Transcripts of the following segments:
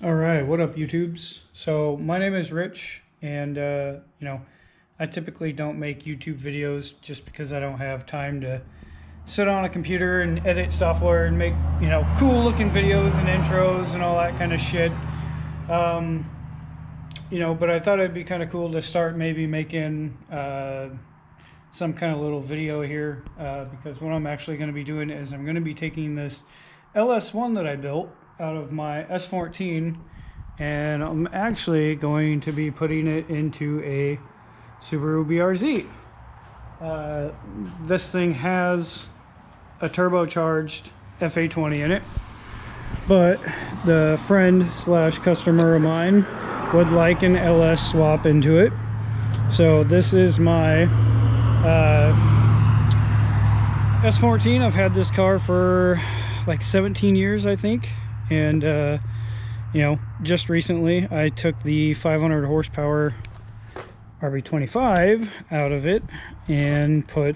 All right, what up, YouTubes? So my name is Rich, and I typically don't make YouTube videos just because I don't have time to sit on a computer and edit software and make cool looking videos and intros and all that kind of shit. Um, but I thought it'd be kind of cool to start maybe making some kind of little video here because what I'm actually going to be doing is I'm going to be taking this LS1 that I built out of my S14, and I'm actually going to be putting it into a Subaru BRZ. This thing has a turbocharged FA20 in it, but the friend slash customer of mine would like an LS swap into it. So this is my S14. I've had this car for like 17 years, I think. And just recently I took the 500 horsepower RB25 out of it and put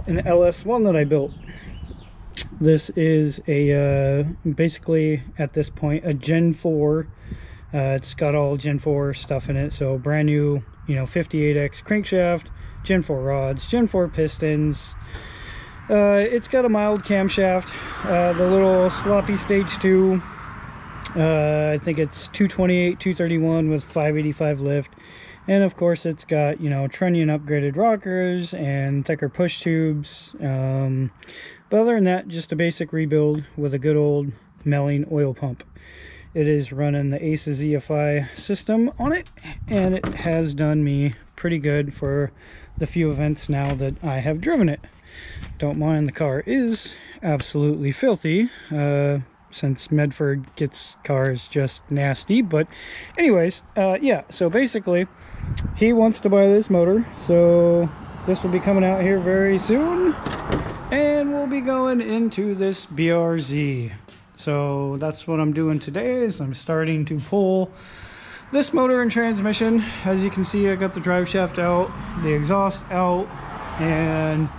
an LS1 that I built. This is a basically at this point a Gen 4. It's got all Gen 4 stuff in it, so brand new 58X crankshaft, Gen 4 rods, Gen 4 pistons. It's got a mild camshaft, the little sloppy stage 2. I think it's 228, 231 with 585 lift. And of course it's got, trunnion upgraded rockers and thicker push tubes. But other than that, just a basic rebuild with a good old Melling oil pump. It is running the ACES EFI system on it, and it has done me pretty good for the few events now that I have driven it. Don't mind the car is absolutely filthy, since Medford gets cars just nasty. But anyways, yeah, so basically he wants to buy this motor, so this will be coming out here very soon, and we'll be going into this BRZ. So that's what I'm doing today, is I'm starting to pull this motor and transmission. As you can see, I got the drive shaft out, the exhaust out, and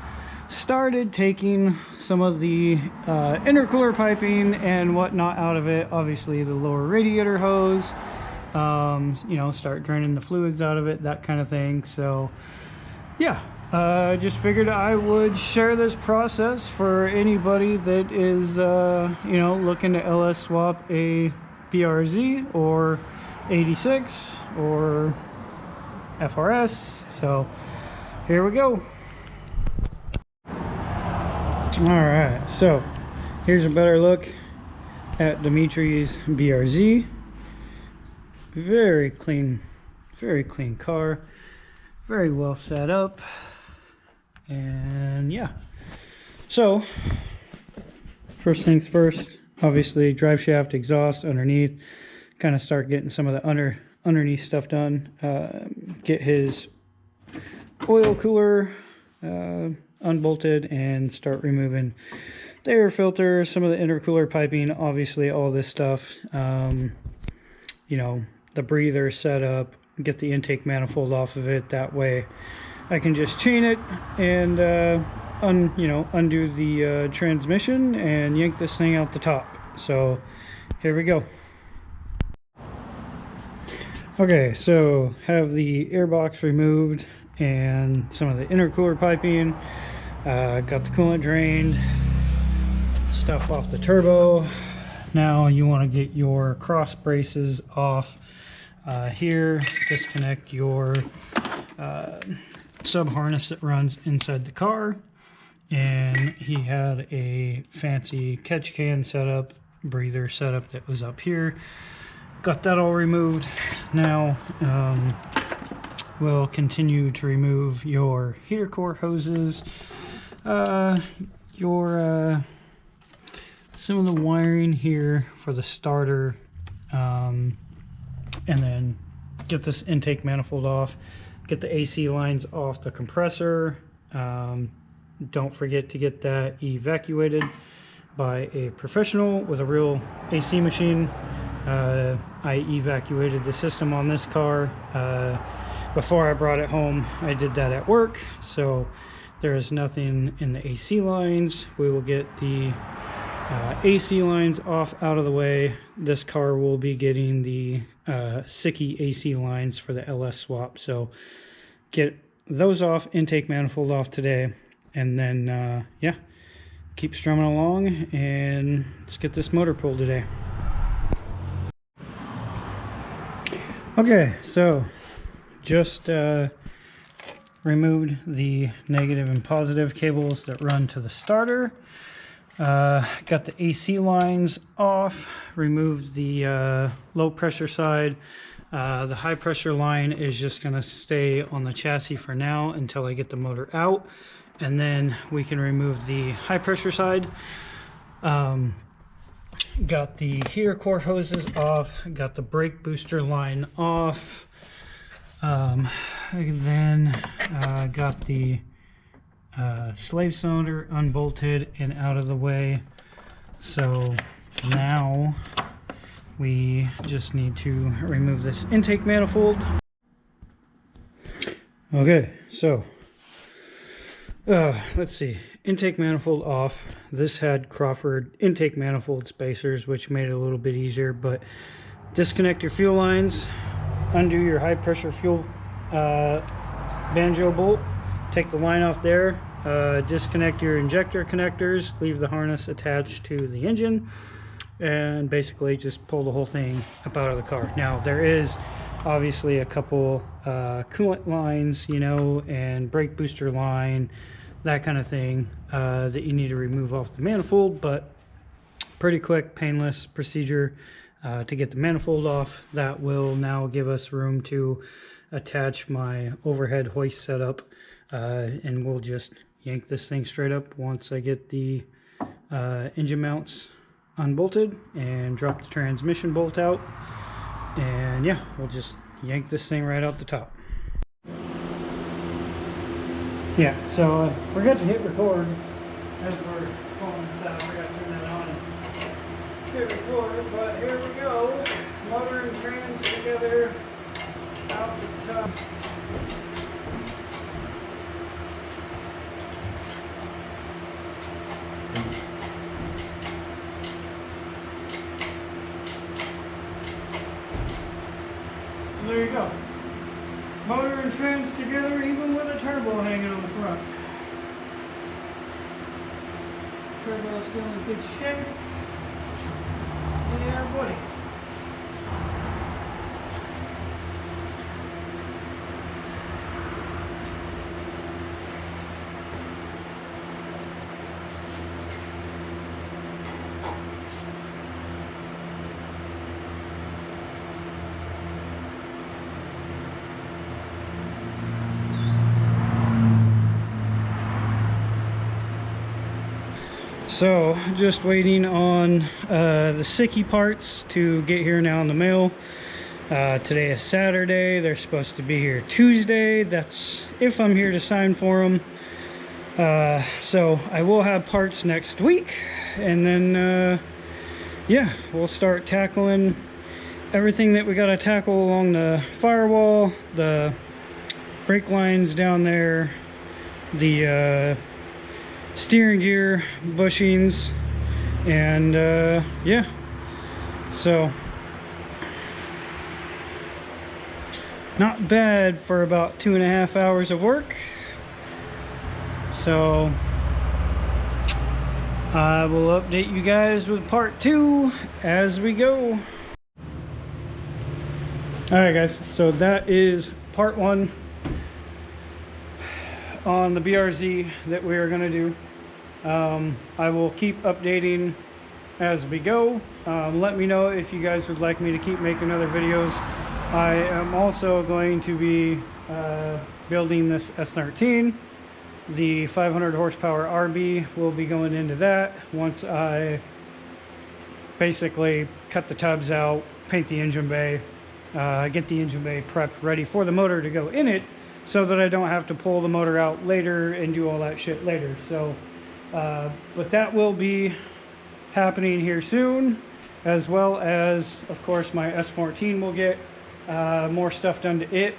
started taking some of the intercooler piping and whatnot out of it. Obviously the lower radiator hose, start draining the fluids out of it, that kind of thing. So yeah, just figured I would share this process for anybody that is looking to LS swap a BRZ or 86 or FRS. So here we go. Alright, so here's a better look at Dimitri's BRZ. Very clean car, very well set up. And yeah, so first things first, obviously drive shaft, exhaust, underneath, kind of start getting some of the underneath stuff done. Get his oil cooler unbolted and start removing the air filter, some of the intercooler piping, obviously all this stuff, the breather set up, get the intake manifold off of it. That way I can just chain it and undo the transmission and yank this thing out the top. So here we go. Okay, so have the air box removed and some of the intercooler piping, got the coolant drained, stuff off the turbo. Now you want to get your cross braces off. Here, disconnect your sub harness that runs inside the car, and he had a fancy catch can setup, breather setup that was up here. Got that all removed. Now we'll continue to remove your heater core hoses, your some of the wiring here for the starter, and then get this intake manifold off, get the AC lines off the compressor. Don't forget to get that evacuated by a professional with a real AC machine. I evacuated the system on this car before I brought it home. I did that at work, so there is nothing in the AC lines. We will get the AC lines off out of the way. This car will be getting the Sicky AC lines for the LS swap. So get those off, intake manifold off today, and then yeah, keep strumming along and let's get this motor pulled today. Okay, so just removed the negative and positive cables that run to the starter. Got the AC lines off, removed the low pressure side. The high pressure line is just going to stay on the chassis for now until I get the motor out, and then we can remove the high pressure side. Got the heater core hoses off, got the brake booster line off, then got the slave cylinder unbolted and out of the way. So now we just need to remove this intake manifold. Okay, so let's see, intake manifold off. This had Crawford intake manifold spacers, which made it a little bit easier, but disconnect your fuel lines, undo your high pressure fuel banjo bolt, take the line off there, disconnect your injector connectors, leave the harness attached to the engine, and basically just pull the whole thing up out of the car. Now there is obviously a couple coolant lines, you know, and brake booster line, that kind of thing, that you need to remove off the manifold, but pretty quick, painless procedure to get the manifold off. That will now give us room to attach my overhead hoist setup, and we'll just yank this thing straight up once I get the engine mounts unbolted and drop the transmission bolt out, and yeah, we'll just yank this thing right out the top. Yeah, so I forgot to hit record as we're pulling this out. I forgot to turn that on. Hit record, but here we go. Motor and trans together out the top. There you go. Motor and trans together, even with a turbo hanging on the front. Turbo still in good shape. Yeah, buddy. So just waiting on the Sicky parts to get here now in the mail. Today is Saturday. They're supposed to be here Tuesday. That's if I'm here to sign for them. So I will have parts next week, and then yeah, we'll start tackling everything that we got to tackle along the firewall, the brake lines down there, the steering gear bushings, and yeah, so not bad for about 2.5 hours of work. So I will update you guys with part 2 as we go. All right guys, so that is part 1 on the BRZ that we are going to do. I will keep updating as we go. Let me know if you guys would like me to keep making other videos. I am also going to be building this S13. The 500 horsepower RB will be going into that once I basically cut the tubs out, paint the engine bay, get the engine bay prepped ready for the motor to go in it, so that I don't have to pull the motor out later and do all that shit later. So but that will be happening here soon, as well as of course my S14 will get more stuff done to it.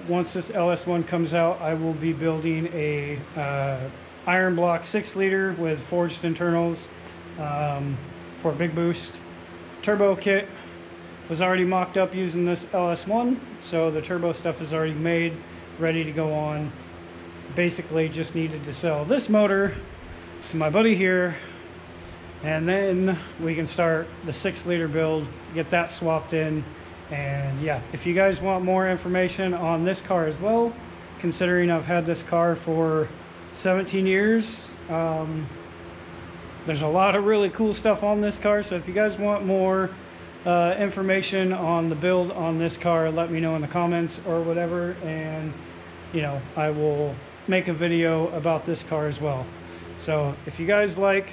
Once this LS1 comes out, I will be building a iron block 6 liter with forged internals for a big boost. Turbo kit was already mocked up using this LS1, so the turbo stuff is already made, ready to go on. Basically just needed to sell this motor to my buddy here, and then we can start the 6-liter build, get that swapped in. And yeah, if you guys want more information on this car as well, considering I've had this car for 17 years, there's a lot of really cool stuff on this car. So if you guys want more information on the build on this car, let me know in the comments or whatever, and you know, I will make a video about this car as well. So if you guys like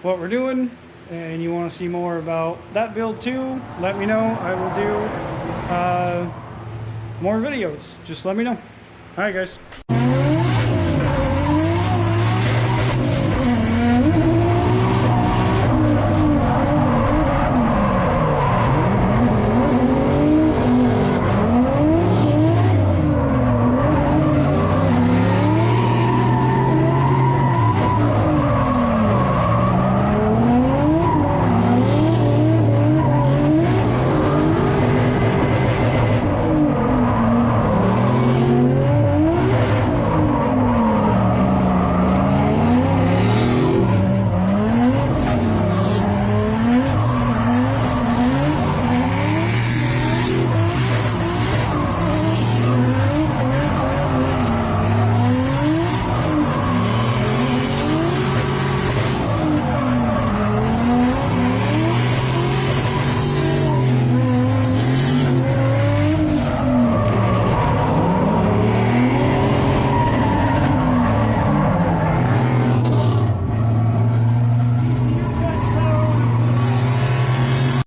what we're doing and you want to see more about that build too, let me know. I will do more videos. Just let me know. All right, guys.